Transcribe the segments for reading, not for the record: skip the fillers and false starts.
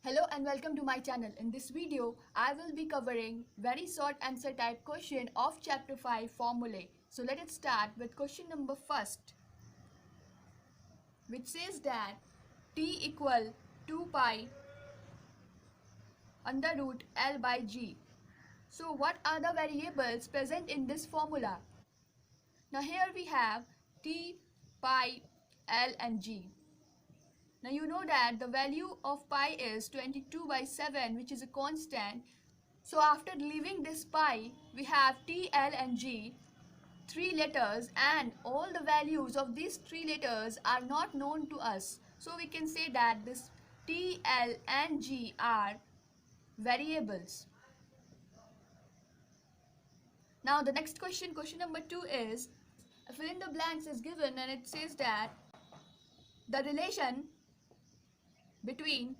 Hello and welcome to my channel. In this video, I will be covering very short answer type question of chapter 5 Formulae. So let us start with question number first, which says that t equal 2 pi under root L by G. So what are the variables present in this formula? Now here we have t, pi, L and G. Now you know that the value of pi is 22/7, which is a constant. So after leaving this pi, we have T, L and G, three letters, and all the values of these three letters are not known to us. So we can say that this T, L and G are variables. Now the next question, question number 2 is, fill in the blanks is given and it says that the relation between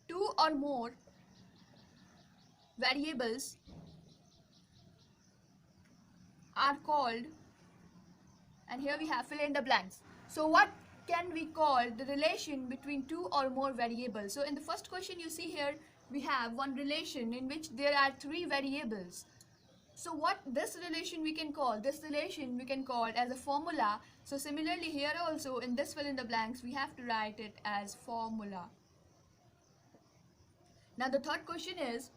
two or more variables are called, and here we have fill in the blanks. So what can we call the relation between two or more variables? So in the first question you see here we have one relation in which there are three variables. So what this relation we can call? This relation we can call as a formula. So similarly here also in this fill in the blanks we have to write it as formula. Now the third question is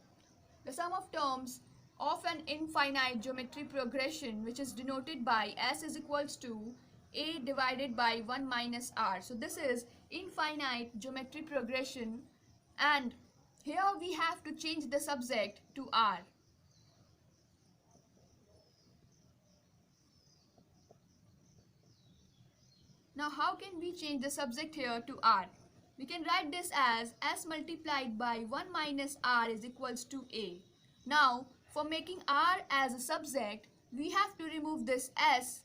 the sum of terms of an infinite geometry progression which is denoted by S is equals to A divided by 1 minus R. So this is infinite geometry progression, and here we have to change the subject to R. Now how can we change the subject here to R? We can write this as S multiplied by 1 minus R is equals to A. Now for making R as a subject, we have to remove this S,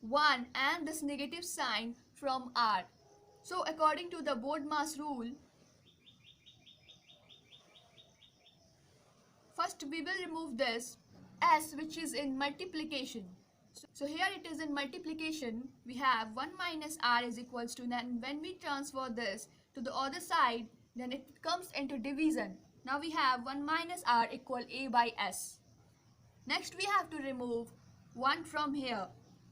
1 and this negative sign from R. So according to the BODMAS rule, first we will remove this S which is in multiplication. So here it is in multiplication, we have 1 minus R is equals to, then when we transfer this to the other side, then it comes into division. Now we have 1 minus R equal A by S. Next we have to remove 1 from here.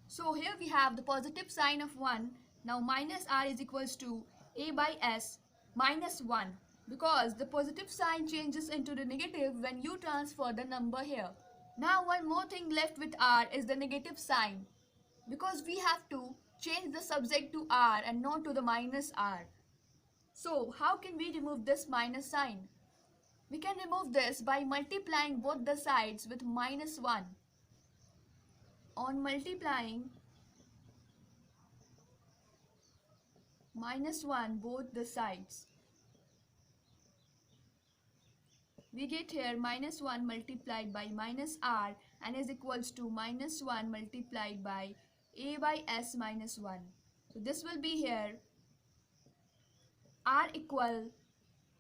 So here we have the positive sign of 1. Now minus R is equals to A by S minus 1, because the positive sign changes into the negative when you transfer the number here. Now one more thing left with R is the negative sign, because we have to change the subject to R and not to the minus R. So how can we remove this minus sign? We can remove this by multiplying both the sides with minus 1. On multiplying minus 1 both the sides, we get here minus 1 multiplied by minus R and is equals to minus 1 multiplied by A by S minus 1. So this will be here R equal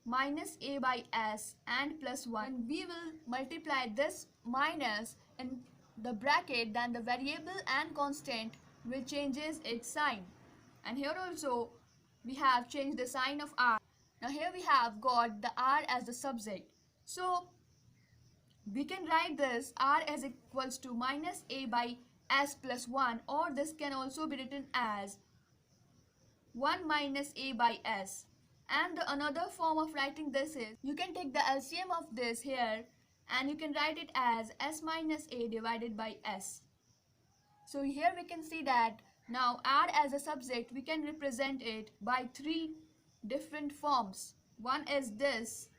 minus A by S and plus 1. We will multiply this minus in the bracket, then the variable and constant will changes its sign. And here also we have changed the sign of R. Now here we have got the R as the subject. So we can write this R as equals to minus A by S plus 1, or this can also be written as 1 minus A by S. And the another form of writing this is, you can take the LCM of this here and you can write it as S minus A divided by S. So here we can see that now R as a subject we can represent it by three different forms. One is this.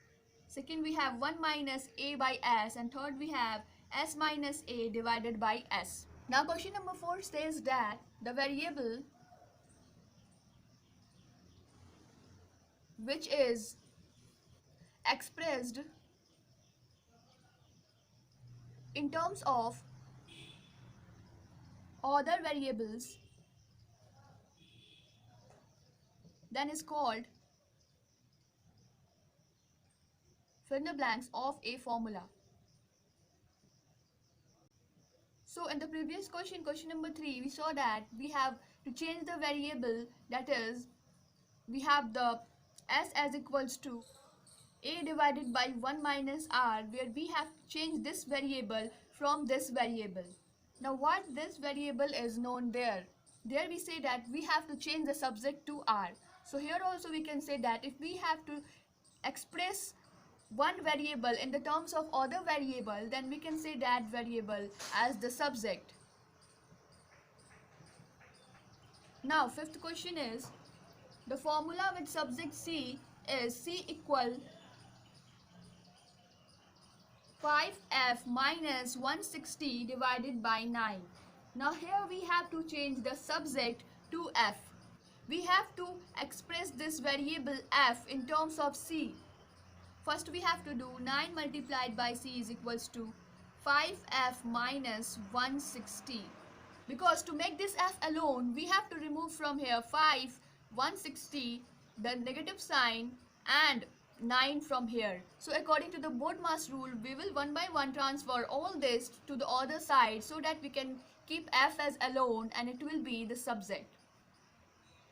Second we have 1 minus A by S, and third we have S minus A divided by S. Now question number 4 says that the variable which is expressed in terms of other variables then is called fill in the blanks of a formula. So in the previous question, question number 3, we saw that we have to change the variable, that is we have the s as equals to a divided by 1 minus r, where we have changed this variable from this variable. Now what this variable is known there? There we say that we have to change the subject to r. So here also we can say that if we have to express one variable in the terms of other variable, then we can say that variable as the subject. Now fifth question is, the formula with subject c is c equal 5f minus 160 divided by 9. Now here we have to change the subject to f. We have to express this variable f in terms of c. First we have to do 9 multiplied by c is equals to 5f minus 160. Because to make this f alone, we have to remove from here 5, 160, the negative sign, and 9 from here. So according to the BODMAS rule, we will one by one transfer all this to the other side so that we can keep f as alone and it will be the subject.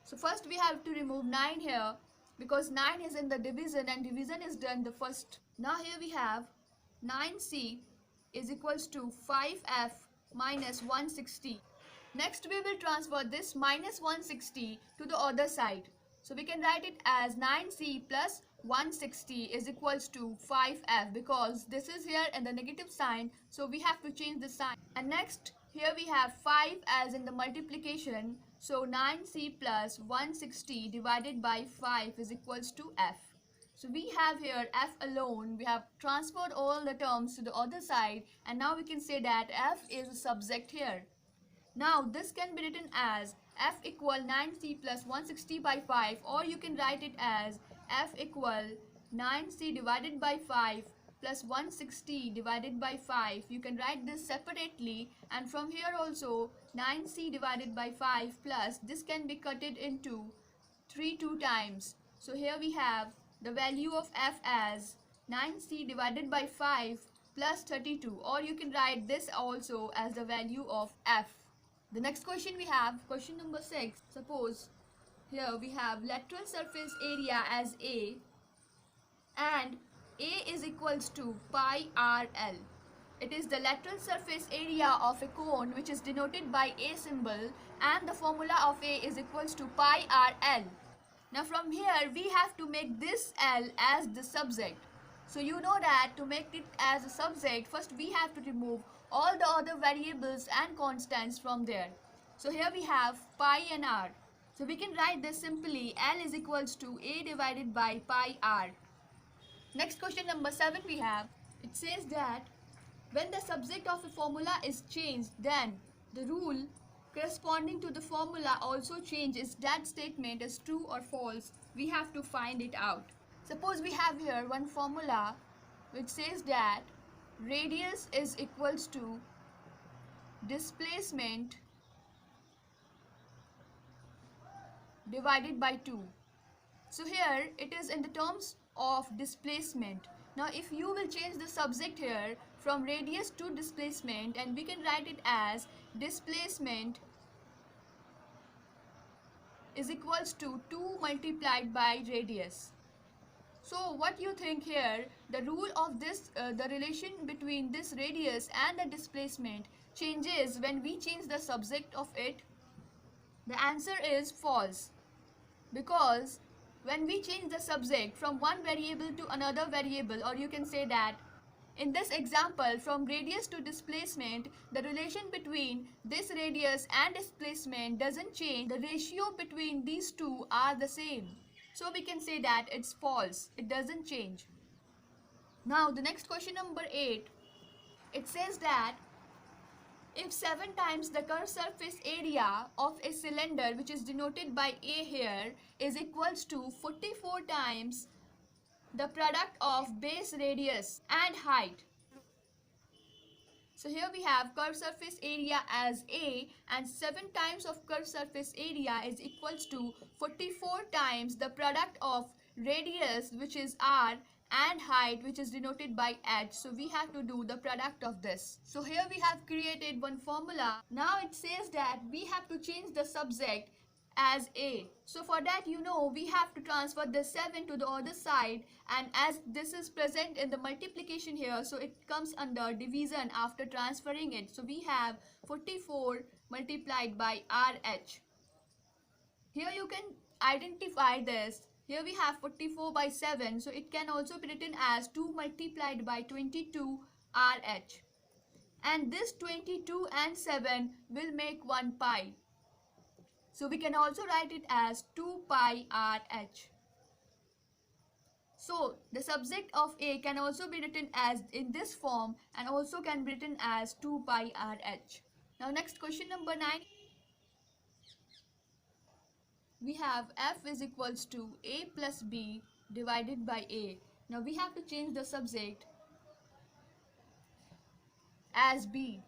So first we have to remove 9 here because 9 is in the division and division is done the first. Now here we have 9c is equals to 5f minus 160. Next we will transfer this minus 160 to the other side. So we can write it as 9c plus 160 is equals to 5f because this is here in the negative sign, so we have to change the sign. And next here we have 5 as in the multiplication, so 9c plus 160 divided by 5 is equals to f. So we have here f alone, we have transferred all the terms to the other side, and now we can say that f is a subject here. Now this can be written as f equal 9c plus 160 by 5, or you can write it as f equal 9c divided by 5 plus 160 divided by 5. You can write this separately, and from here also 9c divided by 5 plus this can be cutted into 3 two times. So here we have the value of f as 9c divided by 5 plus 32, or you can write this also as the value of f. The next question we have, question number 6. Suppose here we have lateral surface area as A and A is equals to pi RL. It is the lateral surface area of a cone which is denoted by A symbol, and the formula of A is equals to pi RL. Now from here we have to make this L as the subject. So you know that to make it as a subject, first we have to remove all the other variables and constants from there. So here we have pi and r. So we can write this simply, L is equals to A divided by pi r. Next question number 7 we have. It says that when the subject of a formula is changed, then the rule corresponding to the formula also changes. That statement is true or false. We have to find it out. Suppose we have here one formula which says that radius is equals to displacement divided by 2. So here it is in the terms of displacement. Now if you will change the subject here from radius to displacement, and we can write it as displacement is equals to 2 multiplied by radius. So what you think here, the rule of this, the relation between this radius and the displacement changes when we change the subject of it? The answer is false, because when we change the subject from one variable to another variable, or you can say that in this example from radius to displacement, the relation between this radius and displacement doesn't change. The ratio between these two are the same. So we can say that it's false. It doesn't change. Now the next question number 8. It says that if 7 times the curved surface area of a cylinder, which is denoted by A here, is equals to 44 times the product of base radius and height. So here we have curved surface area as A, and 7 times of curved surface area is equals to 44 times the product of radius, which is R, and height, which is denoted by h. So we have to do the product of this. So here we have created one formula. Now it says that we have to change the subject as a. So for that, we have to transfer this 7 to the other side, and as this is present in the multiplication here, so it comes under division after transferring it. So we have 44 multiplied by RH. Here you can identify this. Here we have 44 by 7, so it can also be written as 2 multiplied by 22 RH. And this 22 and 7 will make 1 pi. So we can also write it as 2 pi RH. So the subject of A can also be written as in this form and also can be written as 2 pi RH. Now next question number 9. We have F is equals to A plus B divided by A. Now we have to change the subject as B.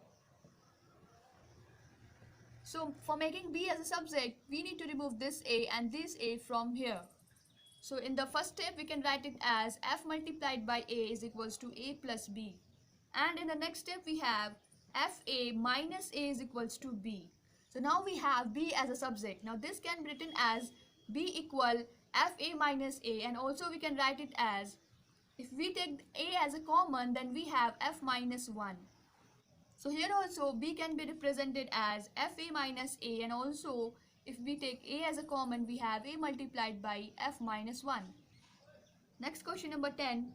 So for making B as a subject, we need to remove this A and this A from here. So in the first step, we can write it as F multiplied by A is equals to A plus B. And in the next step, we have FA minus A is equals to B. So now we have B as a subject. Now this can be written as B equal FA minus A, and also we can write it as, if we take A as a common, then we have F minus 1. So here also B can be represented as FA minus A, and also if we take A as a common, we have A multiplied by F minus 1. Next question number 10.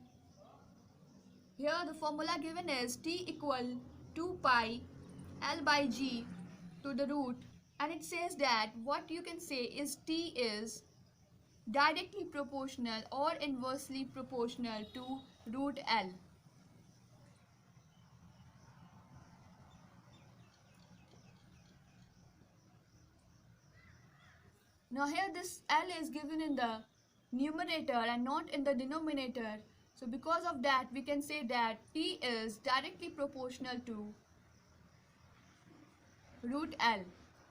Here the formula given is T equal 2 pi L by G to the root, and it says that what you can say is T is directly proportional or inversely proportional to root L. Now here this L is given in the numerator and not in the denominator. So because of that, we can say that T is directly proportional to root L.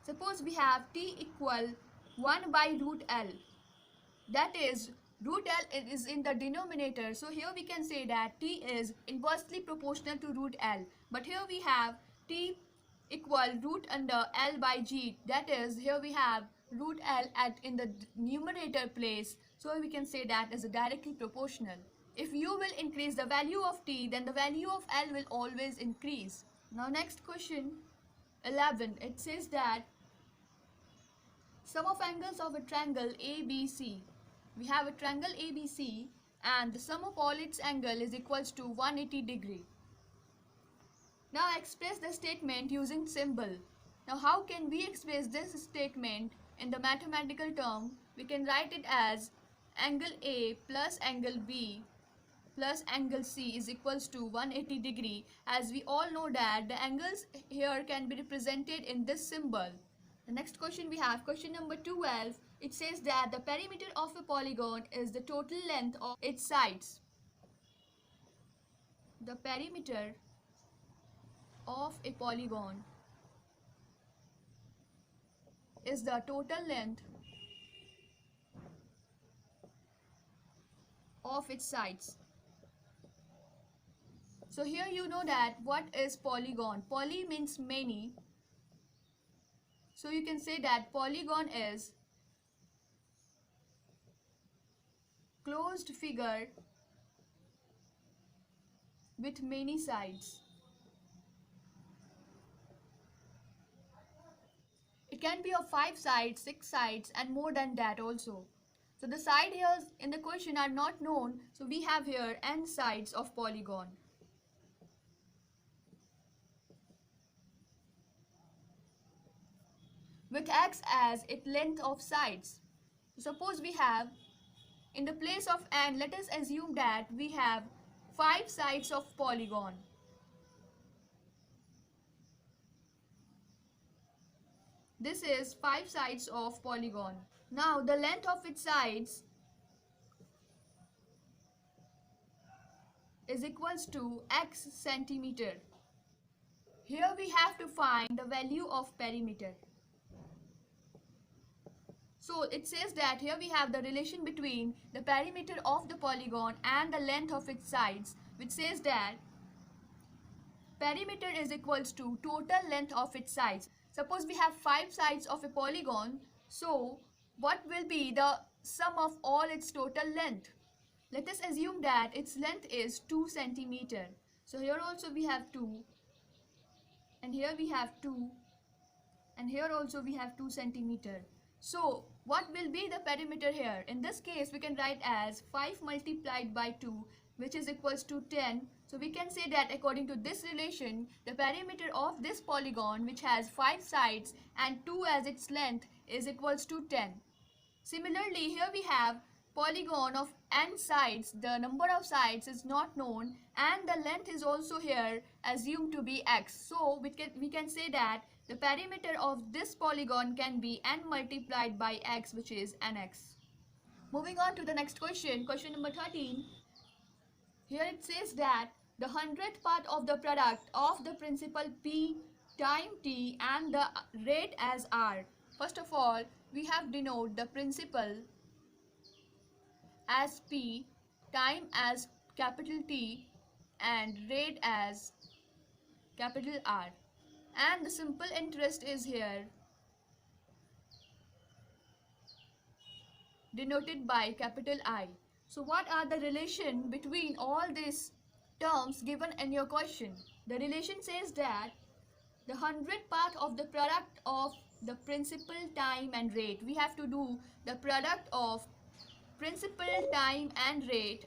Suppose we have T equal 1 by root L. That is, root L is in the denominator. So here we can say that T is inversely proportional to root L. But here we have T equal root under L by G. That is, here we have root L in the numerator place. So we can say that is directly proportional. If you will increase the value of T, then the value of L will always increase. Now next question 11. It says that sum of angles of a triangle ABC. We have a triangle ABC and the sum of all its angle is equals to 180 degree. Now express the statement using symbol. Now how can we express this statement in the mathematical term? We can write it as angle A plus angle B plus angle C is equals to 180 degree, as we all know that the angles here can be represented in this symbol. The next question we have, question number 12. It says that the perimeter of a polygon is the total length of its sides. The perimeter of a polygon is the total length of its sides. So here you know that what is polygon. Poly means many. So you can say that polygon is closed figure with many sides. It can be of 5 sides, 6 sides and more than that also. So the side here in the question are not known, so we have here n sides of polygon. Which acts as its length of sides. Suppose we have, in the place of n, let us assume that we have 5 sides of polygon. This is 5 sides of polygon. Now the length of its sides is equals to x centimeter. Here we have to find the value of perimeter. So it says that here we have the relation between the perimeter of the polygon and the length of its sides, which says that perimeter is equals to total length of its sides. Suppose we have 5 sides of a polygon, So what will be the sum of all its total length? Let us assume that its length is 2 centimeter. So here also we have 2, and here we have 2, and here also we have 2 centimeter. So what will be the perimeter here? In this case we can write as 5 multiplied by 2, which is equals to 10. So we can say that according to this relation, the perimeter of this polygon, which has 5 sides and 2 as its length, is equals to 10. Similarly, here we have polygon of n sides. The number of sides is not known, and the length is also here assumed to be x. So we can say that the perimeter of this polygon can be n multiplied by x, which is nx. Moving on to the next question, question number 13. Here it says that the 100th part of the product of the principal p time t and the rate as r. First of all, we have denote the principal as p, time as capital T, and rate as capital R. And the simple interest is here denoted by capital I. So what are the relation between all these terms given in your question? The relation says that the 100th part of the product of the principal, time and rate. We have to do the product of principal, time and rate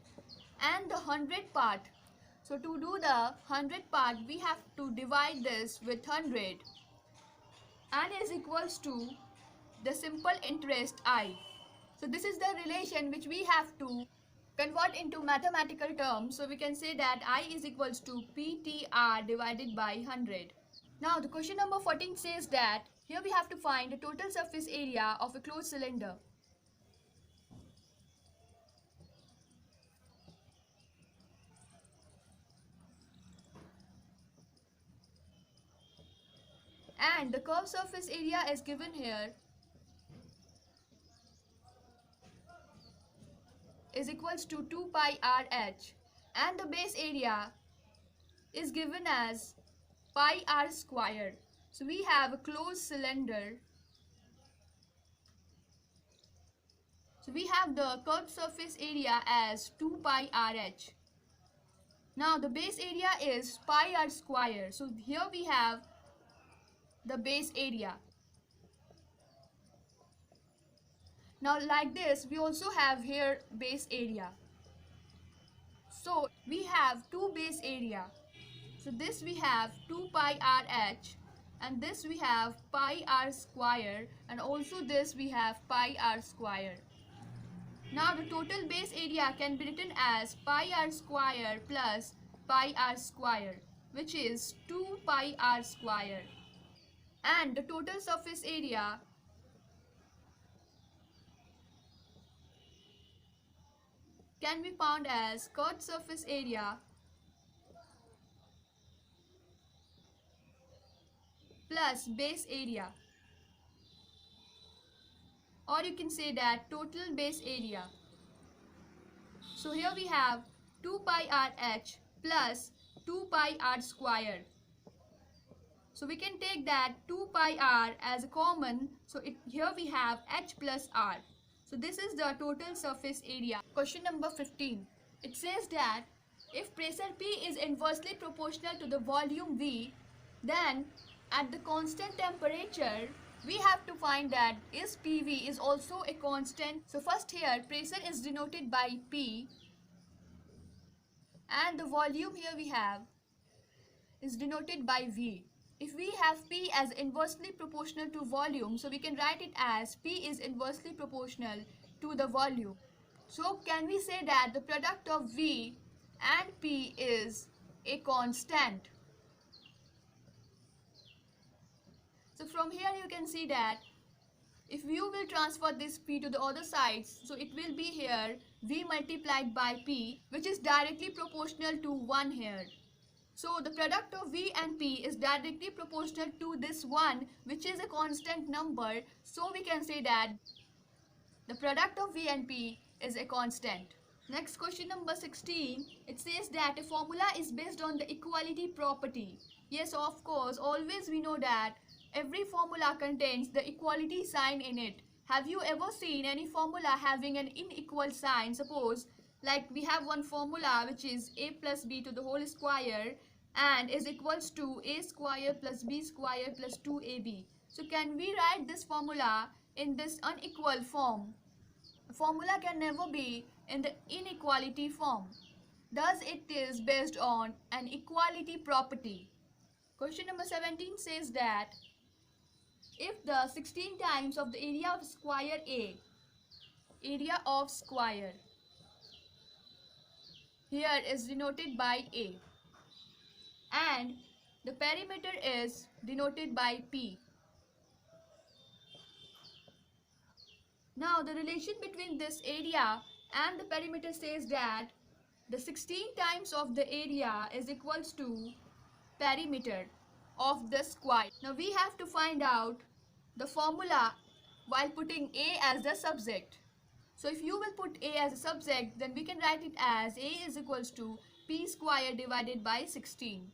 and the 100th part. So to do the 100th part, we have to divide this with 100 and is equals to the simple interest I. So this is the relation which we have to convert into mathematical terms. So we can say that I is equals to PTR divided by 100. Now the question number 14 says that here we have to find the total surface area of a closed cylinder. And the curved surface area is given here is equals to 2 pi RH, and the base area is given as pi r square. So we have a closed cylinder. So we have the curved surface area as 2 pi RH. Now the base area is pi r square. So here we have the base area. Now like this, we also have here base area. So we have two base area. So this we have 2 pi RH, and this we have pi r square, and also this we have pi r square. Now the total base area can be written as pi r square plus pi r square, which is 2 pi r square. And the total surface area can be found as curved surface area plus base area, or you can say that total base area. So here we have 2 pi RH plus 2 pi r square. So we can take that 2 pi r as a common. So here we have h plus r. So this is the total surface area. Question number 15. It says that if pressure P is inversely proportional to the volume V, then at the constant temperature, we have to find that is PV is also a constant. So first here pressure is denoted by P, and the volume here we have is denoted by V. If we have P as inversely proportional to volume, so we can write it as P is inversely proportional to the volume. So can we say that the product of V and P is a constant? So from here you can see that if you will transfer this P to the other sides, so it will be here V multiplied by P, which is directly proportional to 1 here. So the product of V and P is directly proportional to this 1, which is a constant number. So we can say that the product of V and P is a constant. Next, question number 16. It says that a formula is based on the equality property. Yes, of course, always we know that every formula contains the equality sign in it. Have you ever seen any formula having an unequal sign? Suppose like we have one formula which is a plus b to the whole square and is equals to a square plus b square plus 2ab. So can we write this formula in this unequal form? A formula can never be in the inequality form. Thus it is based on an equality property. Question number 17 says that if the 16 times of the area of square A, area of square here is denoted by A and the perimeter is denoted by P. Now the relation between this area and the perimeter says that the 16 times of the area is equals to perimeter of the square. Now we have to find out the formula while putting A as the subject. So if you will put A as a subject, then we can write it as A is equals to P square divided by 16.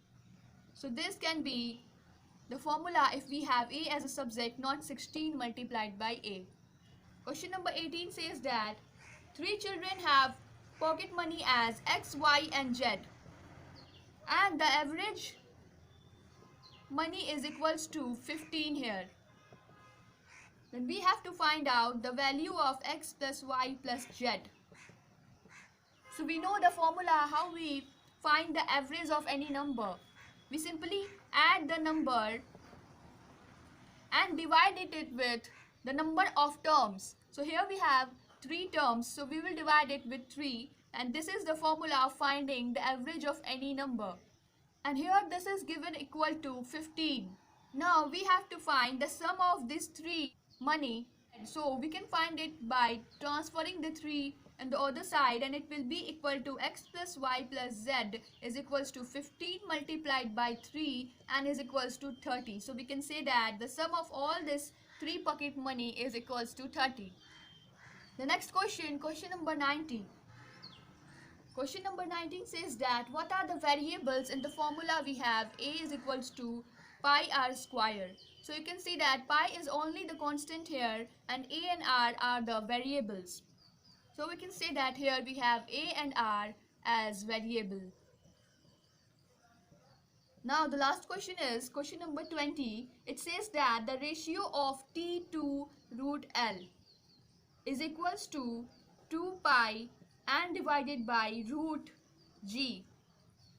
So this can be the formula if we have A as a subject, not 16 multiplied by A. Question number 18 says that 3 children have pocket money as X, Y and Z and the average money is equals to 15 here. Then we have to find out the value of X plus Y plus Z. So we know the formula how we find the average of any number. We simply add the number and divide it with the number of terms. So here we have 3 terms, so we will divide it with 3 and this is the formula of finding the average of any number. And here this is given equal to 15. Now we have to find the sum of these 3 money. So we can find it by transferring the 3 on the other side and it will be equal to X plus Y plus Z is equals to 15 multiplied by 3 and is equals to 30. So we can say that the sum of all this 3 pocket money is equals to 30. The next question, question number 19. Question number 19 says that what are the variables in the formula we have A is equals to pi r square. So you can see that pi is only the constant here and A and R are the variables. So we can say that here we have A and R as variable. Now the last question is question number 20. It says that the ratio of T to root L is equals to 2 pi and divided by root G.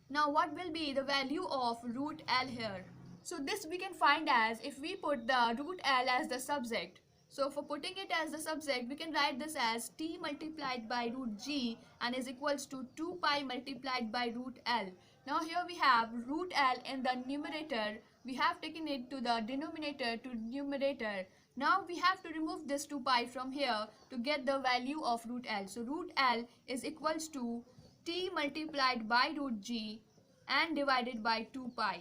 Now what will be the value of root L here? So this we can find as if we put the root L as the subject. So for putting it as the subject, we can write this as T multiplied by root G and is equals to 2 pi multiplied by root L. Now here we have root L in the numerator. We have taken it to the denominator to numerator. Now we have to remove this 2 pi from here to get the value of root L. So root L is equals to T multiplied by root G and divided by 2 pi.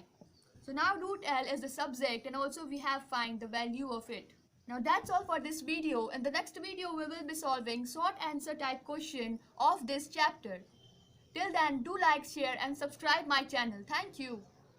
So now root L is the subject and also we have find the value of it. Now that's all for this video. In the next video we will be solving short answer type question of this chapter. Till then do like, share and subscribe my channel. Thank you.